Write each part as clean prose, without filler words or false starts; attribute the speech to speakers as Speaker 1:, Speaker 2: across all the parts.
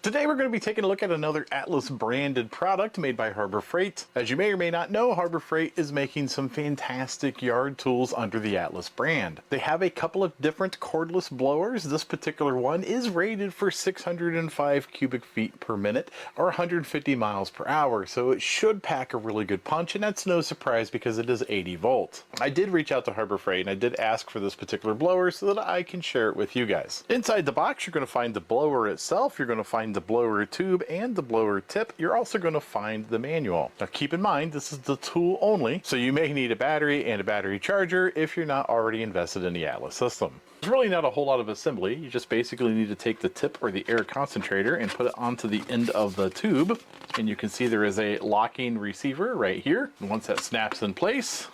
Speaker 1: Today we're going to be taking a look at another Atlas branded product made by Harbor Freight. As you may or may not know, Harbor Freight is making some fantastic yard tools under the Atlas brand. They have a couple of different cordless blowers. This particular one is rated for 605 cubic feet per minute or 150 miles per hour, so it should pack a really good punch, and that's no surprise because it is 80 volt. I did reach out to Harbor Freight and I did ask for this particular blower so that I can share it with you guys. Inside the box you're going to find the blower itself, you're going to find the blower tube and the blower tip. You're also going to find the manual. Now keep in mind this is the tool only, so you may need a battery and a battery charger if you're not already invested in the Atlas system. There's really not a whole lot of assembly. You just basically need to take the tip or the air concentrator and put it onto the end of the tube, and you can see there is a locking receiver right here, and once that snaps in place,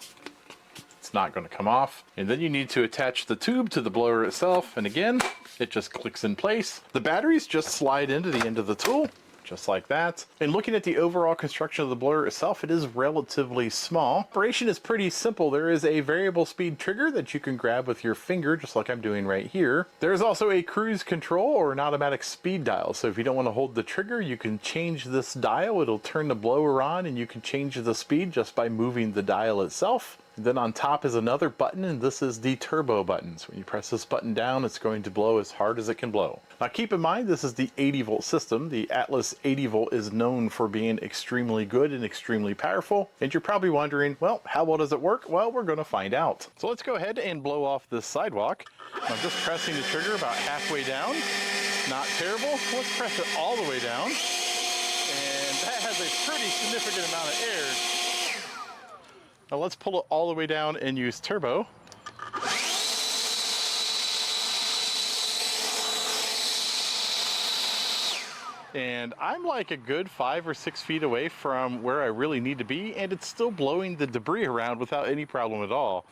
Speaker 1: it's not going to come off. And then you need to attach the tube to the blower itself, and again it just clicks in place. The batteries just slide into the end of the tool just like that. And looking at the overall construction of the blower itself, it is relatively small. Operation is pretty simple. There is a variable speed trigger that you can grab with your finger, just like I'm doing right here. There's also a cruise control or an automatic speed dial. So if you don't want to hold the trigger, you can change this dial. It'll turn the blower on and you can change the speed just by moving the dial itself. Then on top is another button, and this is the turbo button. So when you press this button down, it's going to blow as hard as it can blow. Now keep in mind, this is the 80 volt system. The Atlas 80 volt is known for being extremely good and extremely powerful. And you're probably wondering, well, how well does it work? Well, we're going to find out. So let's go ahead and blow off this sidewalk. I'm just pressing the trigger about halfway down. Not terrible. Let's press it all the way down. And that has a pretty significant amount of air. Now let's pull it all the way down and use turbo. And I'm like a good 5 or 6 feet away from where I really need to be, and it's still blowing the debris around without any problem at all.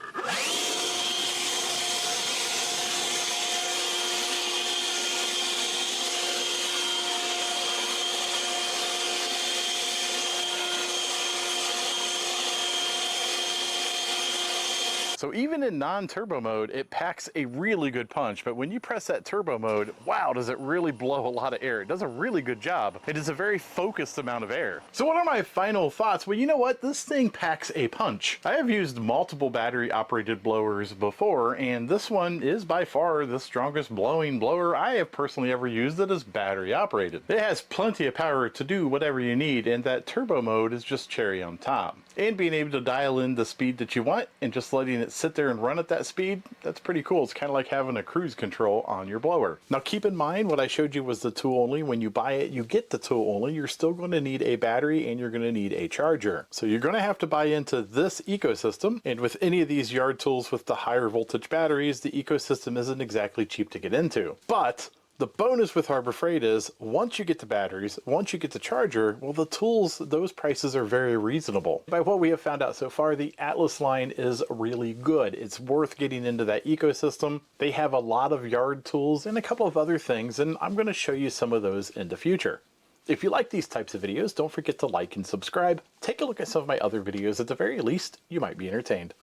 Speaker 1: So even in non-turbo mode, it packs a really good punch, but when you press that turbo mode, wow, does it really blow a lot of air. It does a really good job. It is a very focused amount of air. So what are my final thoughts? Well, you know what? This thing packs a punch. I have used multiple battery operated blowers before, and this one is by far the strongest blowing blower I have personally ever used that is battery operated. It has plenty of power to do whatever you need, and that turbo mode is just cherry on top. And being able to dial in the speed that you want and just letting it sit there and run at that speed, that's pretty cool. It's kind of like having a cruise control on your blower. Now keep in mind, what I showed you was the tool only. When you buy it, you get the tool only. You're still going to need a battery and you're going to need a charger. So you're going to have to buy into this ecosystem. And with any of these yard tools with the higher voltage batteries, the ecosystem isn't exactly cheap to get into. But the bonus with Harbor Freight is once you get the batteries, once you get the charger, well, the tools, those prices are very reasonable. By what we have found out so far, the Atlas line is really good. It's worth getting into that ecosystem. They have a lot of yard tools and a couple of other things, and I'm going to show you some of those in the future. If you like these types of videos, don't forget to like and subscribe. Take a look at some of my other videos. At the very least, you might be entertained.